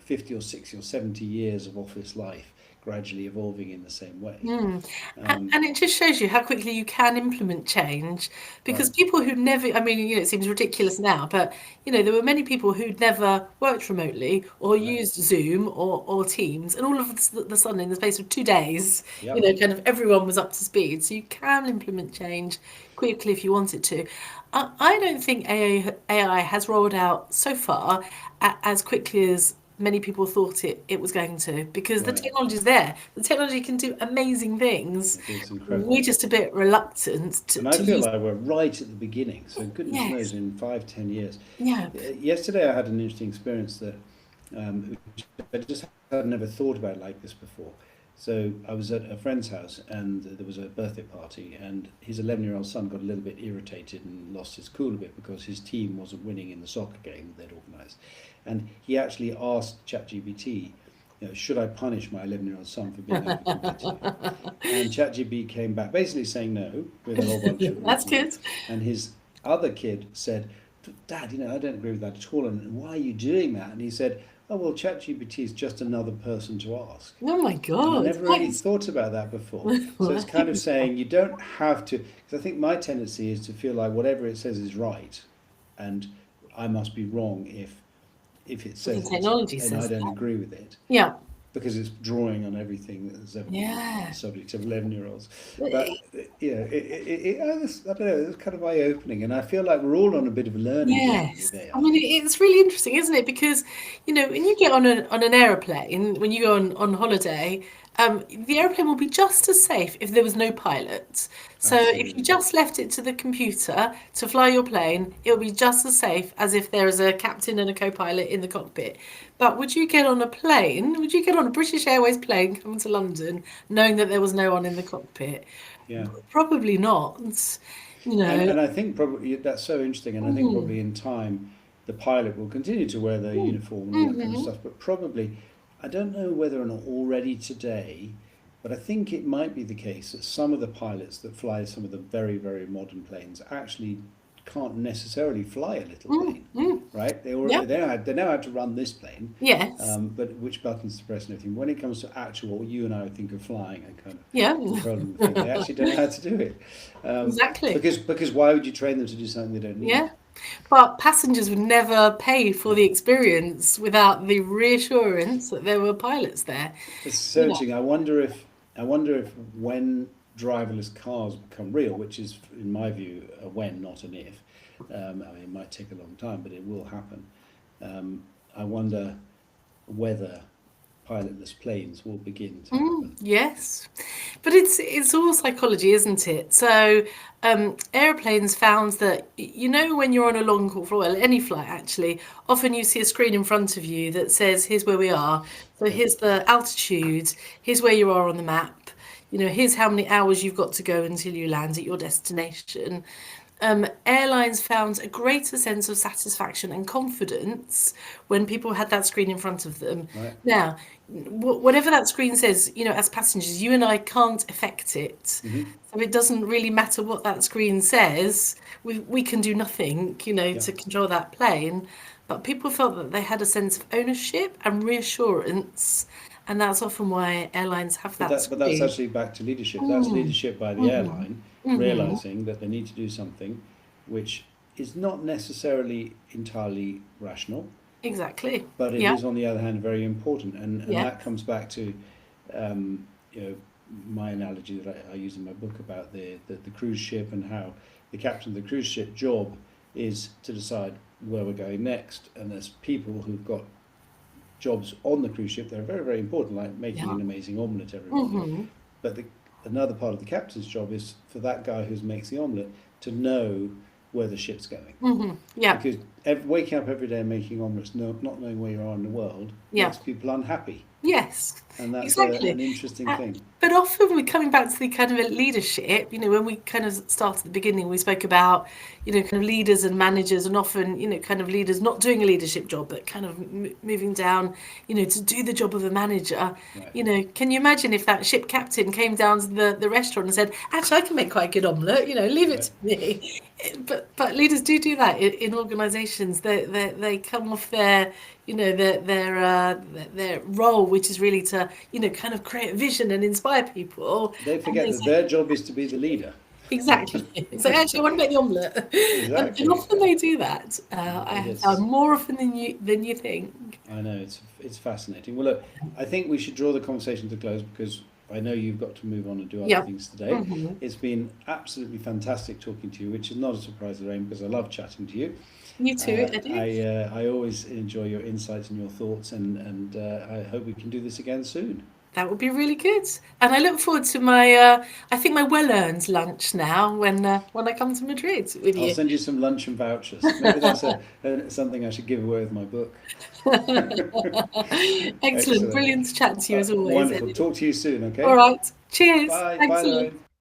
50 or 60 or 70 years of office life gradually evolving in the same way. Mm. Um, And it just shows you how quickly you can implement change because right. people who never, I mean, it seems ridiculous now, but, there were many people who'd never worked remotely or Right. used Zoom or Teams, and all of the sudden, in the space of 2 days, Yep. kind of everyone was up to speed. So you can implement change quickly if you wanted to. I don't think AI has rolled out so far as quickly as many people thought it was going to, because the Right. technology is there. The technology can do amazing things. It is We're incredible. just a bit reluctant And I to feel use. like we're right at the beginning. So goodness knows, Yes. in 5, 10 years. Yeah. Yesterday I had an interesting experience that which I just had never thought about like this before. So I was at a friend's house and there was a birthday party, and his 11-year-old son got a little bit irritated and lost his cool a bit because his team wasn't winning in the soccer game they'd organised. And he actually asked ChatGPT, should I punish my 11-year-old son for being over competitive? And ChatGPT came back basically saying no, with a whole bunch of That's reasons. good. And his other kid said, Dad, I don't agree with that at all. And why are you doing that? And he said, oh, well, ChatGPT is just another person to ask. Oh my And I God. never really thought about that before. So it's kind of Right. saying you don't have to, because I think my tendency is to feel like whatever it says is right, and I must be wrong if it The says it, technology and I says don't that. agree with it, Yeah. because it's drawing on everything that has ever been the Yeah. subject of 11-year-olds. But But I don't know, it's kind of eye-opening, and I feel like we're all on a bit of a learning journey yes. with I mean, AI. it's really interesting, isn't it? Because, when you get on an aeroplane, when you go on holiday, the aeroplane will be just as safe if there was no pilot. So if you Absolutely. just left it to the computer to fly your plane, it'll be just as safe as if there is a captain and a co-pilot in the cockpit. But would you get on a plane? Would you get on a British Airways plane coming to London knowing that there was no one in the cockpit? Yeah. Probably not. You know. And I think probably that's so interesting, and I think Mm. probably in time the pilot will continue to wear their Mm. uniform and all that kind of Hmm. stuff, but probably, I don't know whether or not already today, but I think it might be the case that some of the pilots that fly some of the very, very modern planes actually can't necessarily fly a little Mm. plane, Mm. right? Yeah. They know how to run this plane, Yes. but which buttons to press and everything. When it comes to actual, what you and I would think of flying and kind of Yeah. controlling the thing, they actually don't know how to do it. Exactly. Because why would you train them to do something they don't Yeah. need? But passengers would never pay for Yeah. the experience without the reassurance that there were pilots there. It's so You know. interesting. I wonder if when driverless cars become real, which is in my view a when, not an if. I mean, it might take a long time, but it will happen. I wonder whether pilotless planes will begin to Mm, happen. yes, but it's all psychology, isn't it? So, airplanes found that when you're on a long haul flight, well, any flight actually, often you see a screen in front of you that says, "Here's where we are." So Yeah. here's the altitude. Here's where you are on the map. Here's how many hours you've got to go until you land at your destination. Airlines found a greater sense of satisfaction and confidence when people had that screen in front of them. Right. Now, whatever that screen says, as passengers, you and I can't affect it. Mm-hmm. So it doesn't really matter what that screen says. We can do nothing, Yeah. to control that plane. But people felt that they had a sense of ownership and reassurance. And that's often why airlines have that But that's screen. actually back to leadership. That's Mm, leadership by the hmm. airline Hmm. realizing that they need to do something which is not necessarily entirely rational, Exactly. but it Yeah. is on the other hand very important. And Yeah. that comes back to um, you know my analogy that I use in my book about the cruise ship, and how the captain of the cruise ship job is to decide where we're going next, and there's people who've got jobs on the cruise ship that are very, very important, like making Yeah. an amazing omelette every morning. Hmm. But another part of the captain's job is for that guy who makes the omelette to know where the ship's going. Hmm. Yeah. Because waking up every day and making omelettes, not knowing where you are in the world, Yeah. makes people unhappy. Yes. And that's an Exactly. interesting Uh, thing. But often we're coming back to the kind of leadership, when we kind of started at the beginning, we spoke about, kind of leaders and managers, and often, kind of leaders not doing a leadership job, but kind of moving down, to do the job of a manager. Right. Can you imagine if that ship captain came down to the restaurant and said, actually, I can make quite a good omelette, leave it Right. to me. But leaders do that in organisations. They come off their role, which is really to kind of create vision and inspire people, They and forget they that say their job is to be the leader. exactly. So actually, I want to make the omelette, and Exactly. often they do that. I It have found is. more often than you think. I know it's fascinating. Well, look, I think we should draw the conversation to close, because I know you've got to move on and do other Yeah. things today. Hmm. It's been absolutely fantastic talking to you, which is not a surprise, Lorraine, because I love chatting to you. You too, Eddie. I always enjoy your insights and your thoughts, and I hope we can do this again soon. That would be really good. And I look forward to I think my well-earned lunch now when I come to Madrid with I'll you. send you some luncheon vouchers. Maybe that's something I should give away with my book. Excellent. Excellent. Brilliant to chat to you as always, Wonderful. Eddie. Talk to you soon, All okay? right. Cheers. Bye. Thanks Bye, a lot. Lorraine.